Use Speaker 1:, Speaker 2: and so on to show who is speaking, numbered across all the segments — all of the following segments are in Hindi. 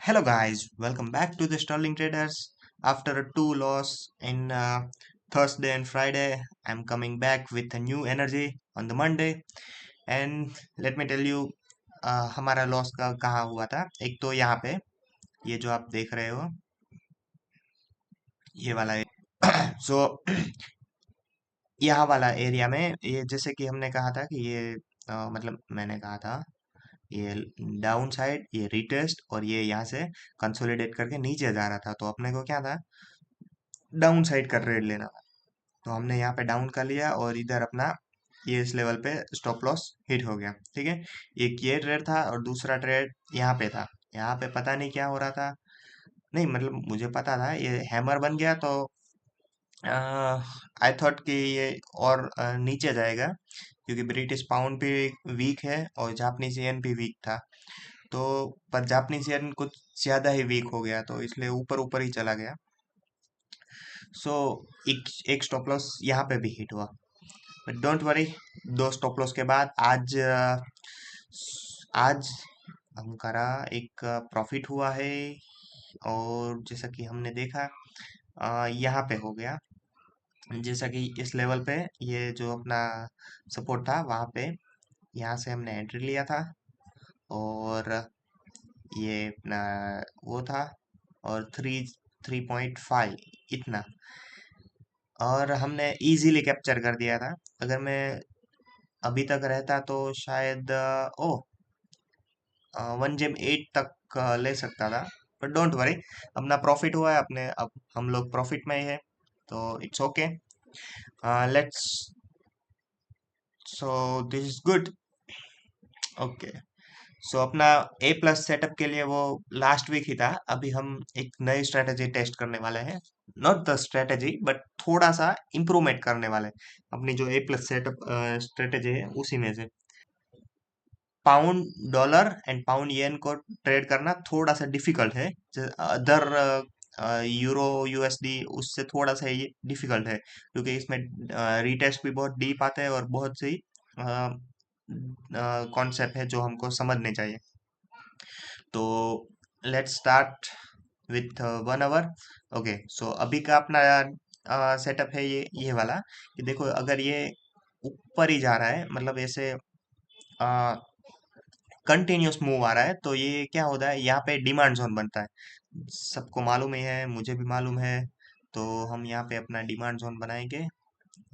Speaker 1: Hello guys, welcome back to the Sterling Traders. After a two loss in Thursday and Friday, I'm coming back with a new energy on the Monday. And let me tell you, हमारा लॉस का कहाँ हुआ था। एक तो यहाँ पे ये जो आप देख रहे हो, ये वाला सो यहाँ वाला एरिया में ये जैसे कि हमने कहा था कि ये मतलब मैंने कहा था ये डाउन साइड, ये रिटेस्ट और ये यहाँ से कंसोलिडेट करके नीचे जा रहा था। तो अपने को क्या था, डाउन साइड का ट्रेड लेना था। तो हमने यहाँ पे डाउन कर लिया और इधर अपना ये इस लेवल पे स्टॉप लॉस हिट हो गया। ठीक है, एक ये ट्रेड था और दूसरा ट्रेड यहाँ पे था। यहाँ पे पता नहीं क्या हो रहा था, नहीं मतलब मुझे पता था ये हैमर बन गया तो आई थॉट कि ये और नीचे जाएगा, क्योंकि ब्रिटिश पाउंड भी वीक है और जापानीज येन भी वीक था। तो पर जापानीज येन कुछ ज्यादा ही वीक हो गया तो इसलिए ऊपर ऊपर ही चला गया। सो एक एक स्टॉप लॉस यहाँ पे भी हिट हुआ, बट डोंट वरी। दो स्टॉप लॉस के बाद आज हमारा एक प्रॉफिट हुआ है। और जैसा कि हमने देखा यहाँ पे हो गया, जैसा कि इस लेवल पे ये जो अपना सपोर्ट था वहाँ पे, यहाँ से हमने एंट्री लिया था। और ये अपना वो था, और 3.5 इतना, और हमने इजीली कैप्चर कर दिया था। अगर मैं अभी तक रहता तो शायद ओ 1 जेम 8 तक ले सकता था। बट डोंट वरी, अपना प्रॉफिट हुआ है अपने, अब हम लोग प्रॉफिट में ही है तो it's okay. Let's so this is good. Okay, so अपना ए प्लस सेटअप के लिए वो लास्ट वीक ही था। अभी हम एक नई स्ट्रेटेजी टेस्ट करने वाले हैं, नॉट द स्ट्रेटेजी बट थोड़ा सा इम्प्रूवमेंट करने वाले हैं अपनी जो ए प्लस सेटअप स्ट्रेटेजी है उसी में से। पाउंड डॉलर एंड पाउंड येन को ट्रेड करना थोड़ा सा डिफिकल्ट है, अदर यूरो यूएसडी उससे थोड़ा सा ये डिफिकल्ट है, क्योंकि इसमें रिटेस्ट भी बहुत डीप आते हैं और बहुत सी कॉन्सेप्ट है जो हमको समझने चाहिए। तो let's start with 1 hour. Okay, so अभी का अपना सेटअप है ये वाला, कि देखो अगर ये ऊपर ही जा रहा है, मतलब ऐसे कंटिन्यूस मूव आ रहा है, तो ये क्या होता है, यहाँ पे डिमांड जोन बनता है। सबको मालूम ही है, मुझे भी मालूम है। तो हम यहाँ पे अपना डिमांड जोन बनाएंगे।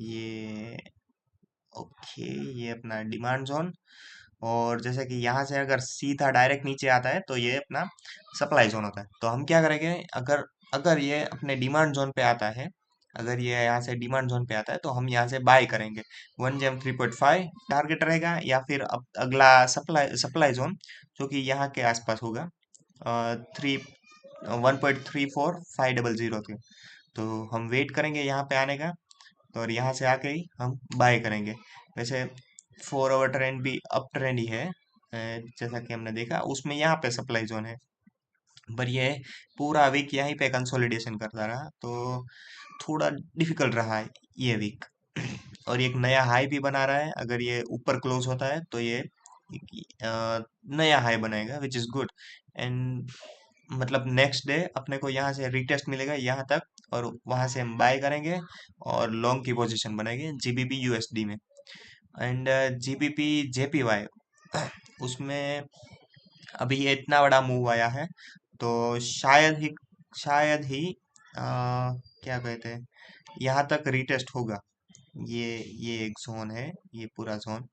Speaker 1: ये ओके, ये अपना डिमांड जोन। और जैसे कि यहाँ से अगर सीधा डायरेक्ट नीचे आता है तो ये अपना सप्लाई जोन होता है। तो हम क्या करेंगे, अगर अगर ये अपने डिमांड जोन पे आता है, अगर ये यहाँ से डिमांड जोन पे आता है तो हम यहाँ से बाय करेंगे। 1 जेम 3.5 टारगेट रहेगा, या फिर अब अगला सप्लाई सप्लाई जोन जो कि यहाँ के आसपास होगा, 1.34 500 के। तो हम वेट करेंगे यहाँ पे आने का, तो और यहाँ से आके ही हम बाय करेंगे। वैसे 4 आवर ट्रेंड भी अप ट्रेंड ही है, जैसा कि हमने देखा उसमें यहाँ पे सप्लाई जोन है। पर ये पूरा वीक यहीं पे कंसोलिडेशन करता रहा, तो थोड़ा डिफिकल्ट रहा है ये वीक। और ये एक नया हाई भी बना रहा है, अगर ये ऊपर क्लोज होता है तो ये नया हाई बनाएगा विच इज गुड। एंड मतलब नेक्स्ट डे अपने को यहाँ से रिटेस्ट मिलेगा यहाँ तक, और वहां से हम बाय करेंगे और लॉन्ग की पोजीशन बनाएंगे जीबीपी यूएसडी में। एंड जीबीपी जेपीवाई उसमें अभी ये इतना बड़ा मूव आया है, तो शायद ही क्या कहते हैं, यहाँ तक रिटेस्ट होगा। ये ये एक जोन है, ये पूरा जोन,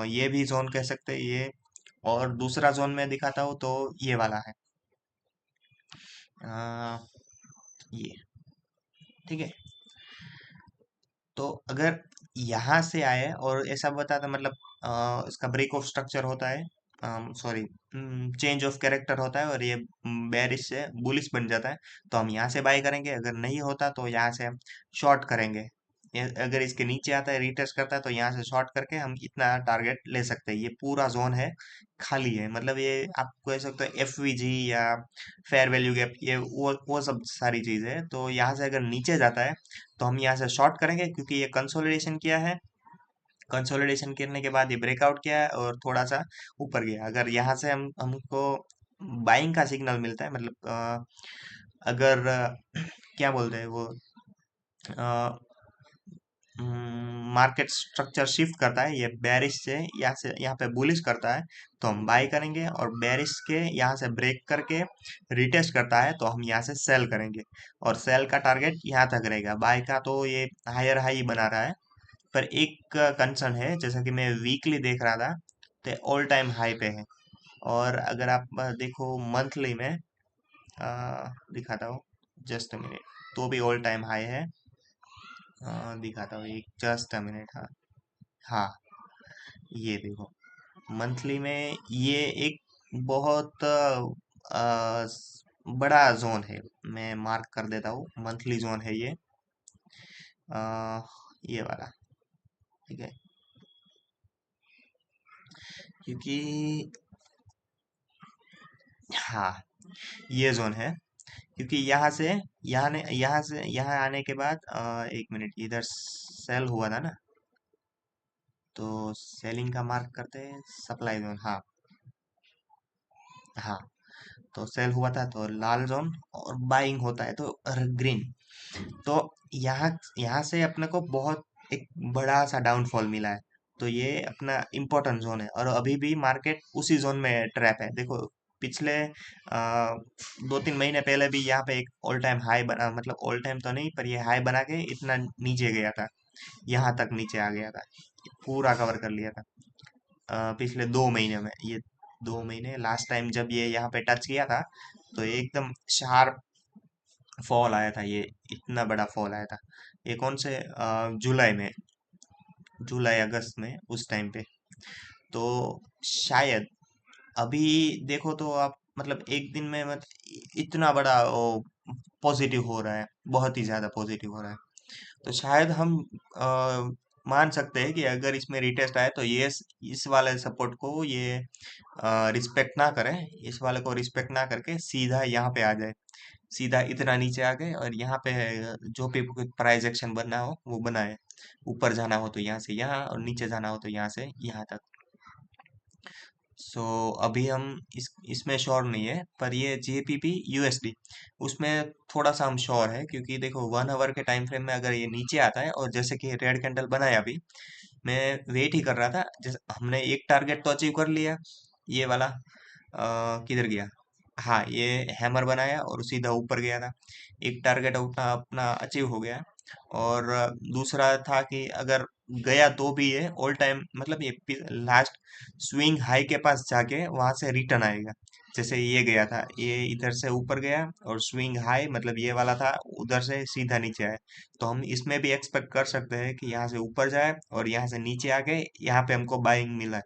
Speaker 1: ये भी जोन कह सकते हैं ये। और दूसरा जोन में दिखाता हूँ तो ये वाला है, अ, ये ठीक है। तो अगर यहाँ से आए और ऐसा बताता, मतलब इसका ब्रेक ऑफ स्ट्रक्चर होता है, सॉरी चेंज ऑफ कैरेक्टर होता है, और ये बेरिश से बुलिश बन जाता है, तो हम यहाँ से बाय करेंगे। अगर नहीं होता तो यहाँ से हम शॉर्ट करेंगे। अगर इसके नीचे आता है, रिटेस्ट करता है, तो यहाँ से शॉर्ट करके हम इतना टारगेट ले सकते हैं। ये पूरा जोन है, खाली है, मतलब ये आप कह सकते हो एफवीजी या फेयर वैल्यू गैप, ये वो सब सारी चीज है। तो यहाँ से अगर नीचे जाता है तो हम यहाँ से शॉर्ट करेंगे, क्योंकि ये कंसोलिडेशन किया है। कंसोलिडेशन करने के बाद ये ब्रेकआउट किया है और थोड़ा सा ऊपर गया। अगर यहाँ से हम हमको बाइंग का सिग्नल मिलता है, मतलब अगर क्या बोलते हैं वो, मार्केट स्ट्रक्चर शिफ्ट करता है, ये बेरिश से यहाँ पे बुलिश करता है, तो हम बाई करेंगे, और बेरिश के यहाँ से ब्रेक करके रिटेस्ट करता है तो हम यहाँ से सेल करेंगे, और सेल का टारगेट यहाँ तक रहेगा। बाय का तो ये हायर हाई बना रहा है, पर एक कंसर्न है, जैसा कि मैं वीकली देख रहा था, तो ऑल टाइम हाई पे है। और अगर आप देखो मंथली में, दिखाता हूँ, जस्ट अ मिनट, तो भी ऑल टाइम हाई है। दिखाता हूँ, एक जस्ट अ मिनट। हाँ, हाँ, ये देखो, मंथली में ये एक बहुत बड़ा जोन है। मैं मार्क कर देता हूँ, मंथली जोन है ये, अ, ये वाला, ठीक है, क्योंकि हाँ, ये जोन है, क्योंकि यहाँ आने के बाद, एक मिनट, इधर सेल हुआ था ना, तो सेलिंग का मार्क करते हैं, सप्लाई जोन, हाँ, हाँ, तो सेल हुआ था तो लाल जोन, और बाइंग होता है तो ग्रीन। तो यहाँ यहाँ से अपने को बहुत एक बड़ा सा डाउनफॉल मिला है, तो ये अपना इम्पोर्टेंट जोन है, और अभी भी मार्केट उसी जोन में ट्रैप है। देखो, पिछले 2-3 महीने पहले भी यहाँ पे एक ऑल टाइम हाई बना, मतलब ऑल टाइम तो नहीं, पर ये हाई बना के इतना नीचे गया था, यहाँ तक नीचे आ गया था, पूरा कवर कर लिया था पिछले 2 महीने में। ये 2 महीने, लास्ट टाइम जब ये यहाँ पे टच किया था, तो ये एकदम शार्प फॉल आया था, ये इतना बड़ा फॉल आया था। ये कौन से, जुलाई में, जुलाई अगस्त में, उस टाइम पे। तो शायद अभी देखो तो आप, मतलब एक दिन में इतना बड़ा वो पॉजिटिव हो रहा है, बहुत ही ज्यादा पॉजिटिव हो रहा है। तो शायद हम मान सकते हैं कि अगर इसमें रिटेस्ट आए तो ये इस वाले सपोर्ट को ये रिस्पेक्ट ना करें, इस वाले को रिस्पेक्ट ना करके सीधा यहाँ पे आ जाए, सीधा इतना नीचे आ गए, और यहाँ पे जो भी प्राइस एक्शन बनना हो वो बनाए, ऊपर जाना हो तो यहाँ से यहाँ, और नीचे जाना हो तो यहाँ से यहाँ तक। सो अभी हम इसमें श्योर नहीं है, पर ये जेपीपी यूएसडी, उसमें थोड़ा सा हम श्योर है, क्योंकि देखो 1 आवर के टाइम फ्रेम में अगर ये नीचे आता है, और जैसे कि रेड कैंडल बनाया अभी, मैं वेट ही कर रहा था, जैसे हमने एक टारगेट तो अचीव कर लिया, ये वाला, किधर गया, हाँ, ये हैमर बनाया और सीधा ऊपर गया था, एक टारगेट अपना अपना अचीव हो गया। और दूसरा था कि अगर गया तो भी ये ऑल टाइम, मतलब ये लास्ट स्विंग हाई के पास जाके वहां से रिटर्न आएगा, जैसे ये गया था, ये इधर से ऊपर गया, और स्विंग हाई मतलब ये वाला था, उधर से सीधा नीचे आए। तो हम इसमें भी एक्सपेक्ट कर सकते हैं कि यहाँ से ऊपर जाए, और यहाँ से नीचे आके यहाँ पे हमको बाइंग मिला,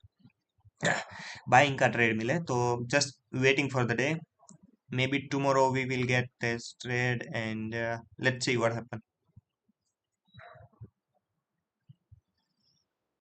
Speaker 1: बाइंग का ट्रेड मिले, तो just waiting for the day, maybe tomorrow we will get this trade, and let's see what happens.